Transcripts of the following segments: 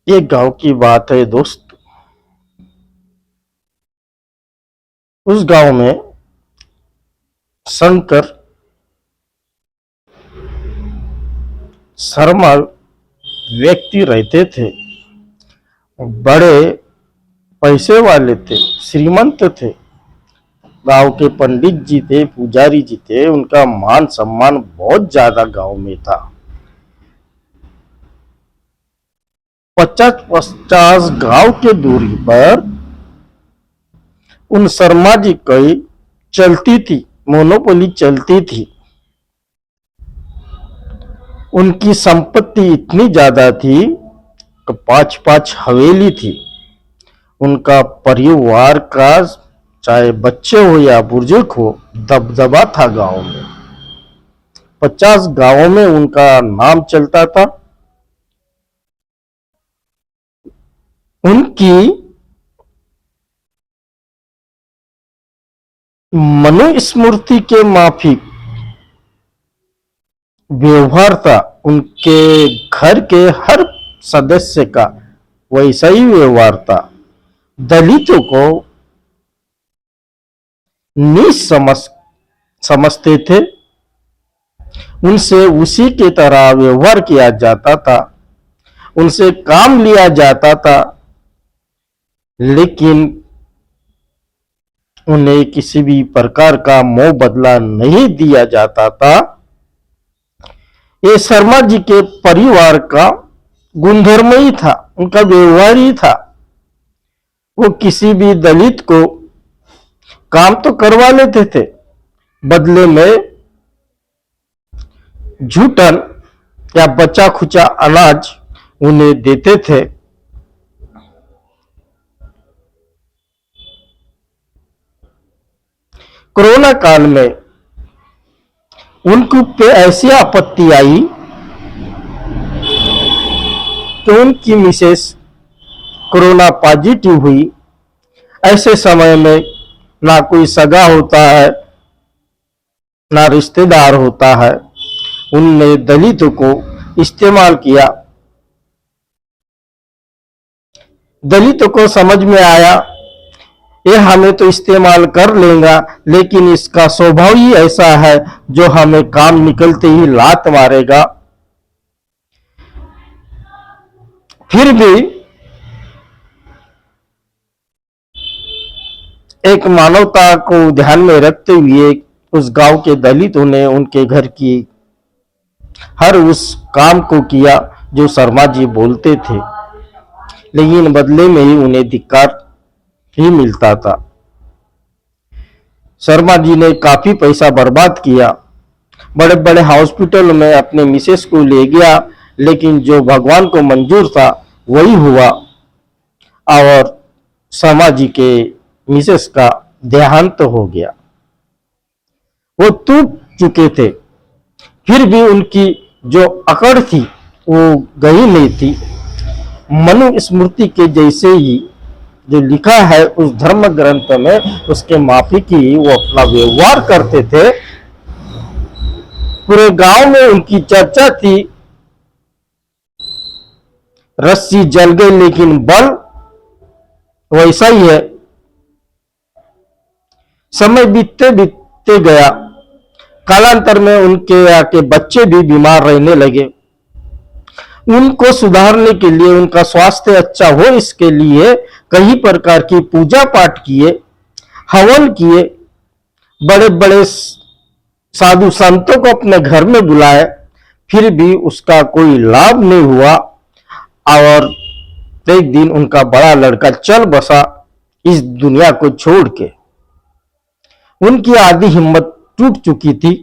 ये गांव की बात है दोस्त। उस गांव में शंकर शर्मा व्यक्ति रहते थे। बड़े पैसे वाले थे, श्रीमंत थे। गांव के पंडित जी थे, पुजारी जी थे। उनका मान सम्मान बहुत ज्यादा गांव में था। 50-50 गांव के दूरी पर उन शर्मा जी की चलती थी, मोनोपोली चलती थी। उनकी संपत्ति इतनी ज्यादा थी कि 5-5 हवेली थी। उनका परिवार का चाहे बच्चे हो या बुजुर्ग हो, दबदबा था गांव में। 50 गांवों में उनका नाम चलता था। उनकी मनुस्मृति के माफिक व्यवहार था। उनके घर के हर सदस्य का वैसा ही व्यवहार था। दलितों को नीच समझते थे। उनसे उसी की तरह व्यवहार किया जाता था, उनसे काम लिया जाता था, लेकिन उन्हें किसी भी प्रकार का मोह बदला नहीं दिया जाता था। ये शर्मा जी के परिवार का गुणधर्म ही था, उनका व्यवहार ही था। वो किसी भी दलित को काम तो करवा लेते थे, बदले में झूठन या बचा खुचा अनाज उन्हें देते थे। कोरोना काल में उनके ऊपर ऐसी आपत्ति आई कि उनकी मिसेस कोरोना पॉजिटिव हुई। ऐसे समय में ना कोई सगा होता है, ना रिश्तेदार होता है। उनने दलितों को इस्तेमाल किया। दलितों को समझ में आया ये हमें तो इस्तेमाल कर लेगा, लेकिन इसका स्वभाव ही ऐसा है जो हमें काम निकलते ही लात मारेगा। फिर भी एक मानवता को ध्यान में रखते हुए उस गांव के दलितों ने उनके घर की हर उस काम को किया जो शर्मा जी बोलते थे, लेकिन बदले में ही उन्हें धिक्कार ही मिलता था। शर्मा जी ने काफी पैसा बर्बाद किया। बड़े बड़े हॉस्पिटल में अपने मिसेस को ले गया, लेकिन जो भगवान को मंजूर था वही हुआ और शर्मा जी के मिसेस का देहांत हो गया। वो टूट चुके थे, फिर भी उनकी जो अकड़ थी वो गई नहीं थी। मनुस्मृति के जैसे ही जो लिखा है उस धर्म ग्रंथ में, उसके माफिक ही वो अपना व्यवहार करते थे। पूरे गांव में उनकी चर्चा थी। रस्सी जल गई लेकिन बल वैसा ही है। समय बीतते बीतते गया। कालांतर में उनके आके बच्चे भी बीमार रहने लगे। उनको सुधारने के लिए, उनका स्वास्थ्य अच्छा हो, इसके लिए कई प्रकार की पूजा पाठ किए, हवन किए, बड़े बड़े साधु संतों को अपने घर में बुलाए, फिर भी उसका कोई लाभ नहीं हुआ। और एक दिन उनका बड़ा लड़का चल बसा इस दुनिया को छोड़ के। उनकी आधी हिम्मत टूट चुकी थी,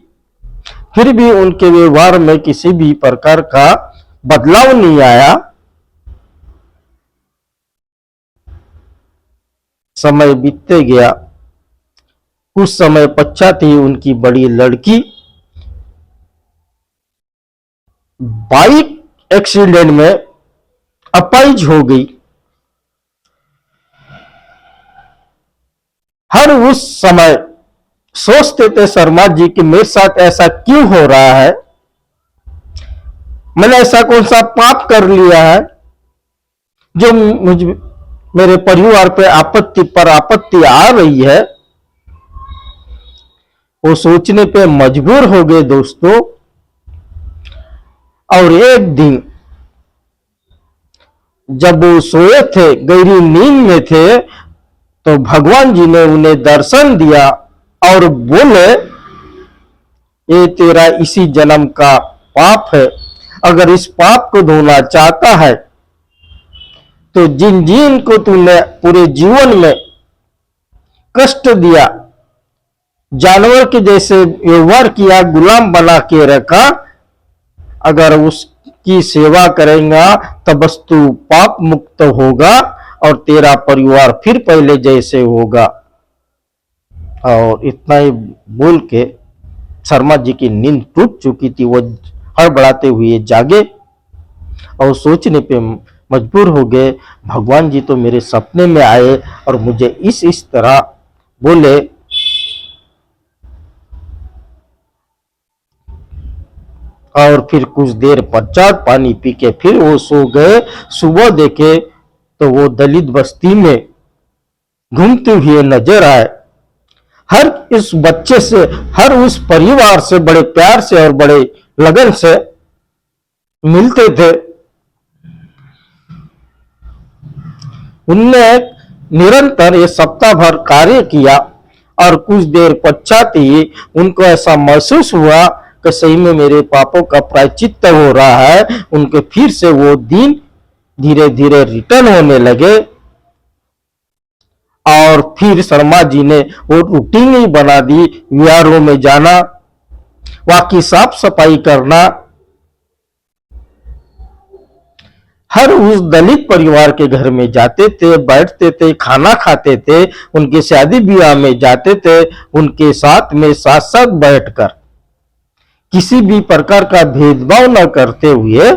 फिर भी उनके व्यवहार में किसी भी प्रकार का बदलाव नहीं आया। समय बीतते गया। कुछ समय पश्चात ही उनकी बड़ी लड़की बाइक एक्सीडेंट में अपाहिज हो गई। हर उस समय सोचते थे शर्मा जी कि मेरे साथ ऐसा क्यों हो रहा है, मैंने ऐसा कौन सा पाप कर लिया है जो मुझ मेरे परिवार पे आपत्ति पर आपत्ति आ रही है, वो सोचने पे मजबूर हो गए दोस्तों। और एक दिन जब वो सोए थे, गहरी नींद में थे, तो भगवान जी ने उन्हें दर्शन दिया और बोले, ये तेरा इसी जन्म का पाप है, अगर इस पाप को धोना चाहता है तो जिन जिन को तूने पूरे जीवन में कष्ट दिया, जानवर के जैसे व्यवहार किया, गुलाम बना के रखा, अगर उसकी सेवा करेगा तब बस तू पाप मुक्त होगा और तेरा परिवार फिर पहले जैसे होगा। और इतना ही बोल के शर्मा जी की नींद टूट चुकी थी। वो हड़बड़ाते हुए जागे और सोचने पे मजबूर हो गए, भगवान जी तो मेरे सपने में आए और मुझे इस तरह बोले। और फिर कुछ देर पश्चात पानी पी के फिर वो सो गए। सुबह देखे तो वो दलित बस्ती में घूमते हुए नजर आए। हर इस बच्चे से, हर उस परिवार से बड़े प्यार से और बड़े लगन से मिलते थे। उनने निरंतर ये सप्ताह भर कार्य किया और कुछ देर पश्चात ही उनको ऐसा महसूस हुआ कि सही में मेरे पापों का प्रायश्चित्त हो रहा है। उनके फिर से वो दिन धीरे धीरे रिटर्न होने लगे। और फिर शर्मा जी ने वो रूटीन ही बना दी, विहारों में जाना, वहां की साफ सफाई करना। हर उस दलित परिवार के घर में जाते थे, बैठते थे, खाना खाते थे, उनके शादी ब्याह में जाते थे, उनके साथ में साथ साथ बैठकर किसी भी प्रकार का भेदभाव न करते हुए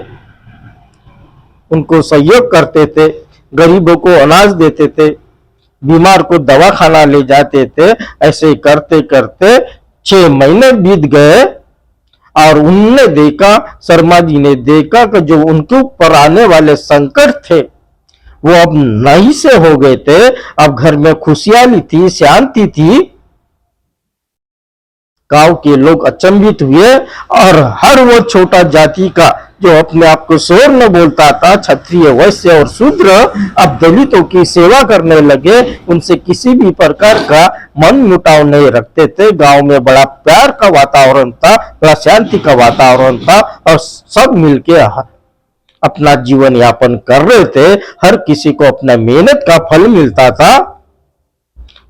उनको सहयोग करते थे, गरीबों को अनाज देते थे, बीमार को दवा खाना ले जाते थे। ऐसे करते करते 6 महीने बीत गए और उनने देखा, शर्मा जी ने देखा कि जो उनके ऊपर आने वाले संकट थे वो अब नहीं से हो गए थे। अब घर में खुशहाली थी, शांति थी। गांव के लोग अचंभित हुए और हर वो छोटा जाति का जो अपने आप को शोर न बोलता था, क्षत्रिय, वैश्य और शूद्र, अब दलितों की सेवा करने लगे। उनसे किसी भी प्रकार का मन मुटाव नहीं रखते थे। गांव में बड़ा प्यार का वातावरण था, बड़ा शांति का वातावरण था और सब मिलके अपना जीवन यापन कर रहे थे। हर किसी को अपना मेहनत का फल मिलता था,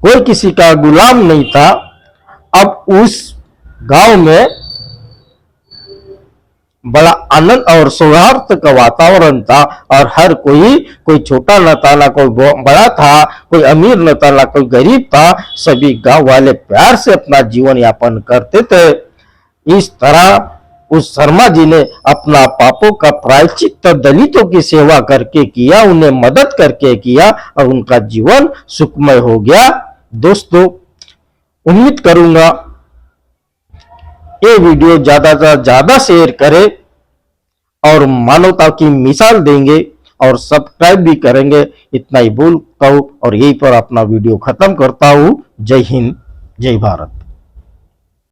कोई किसी का गुलाम नहीं था। अब उस गांव में बड़ा आनंद और सौहार्द का वातावरण था और हर कोई छोटा न था, ना कोई बड़ा था, कोई अमीर न था, ना कोई गरीब था। सभी गांव वाले प्यार से अपना जीवन यापन करते थे। इस तरह उस शर्मा जी ने अपना पापों का प्रायश्चित्त दलितों की सेवा करके किया, उन्हें मदद करके किया और उनका जीवन सुखमय हो गया। दोस्तों, उम्मीद करूंगा ये वीडियो ज्यादा से ज्यादा शेयर करें और मानवता की मिसाल देंगे और सब्सक्राइब भी करेंगे। इतना ही बोलता हूं और यहीं पर अपना वीडियो खत्म करता हूं। जय हिंद, जय भारत।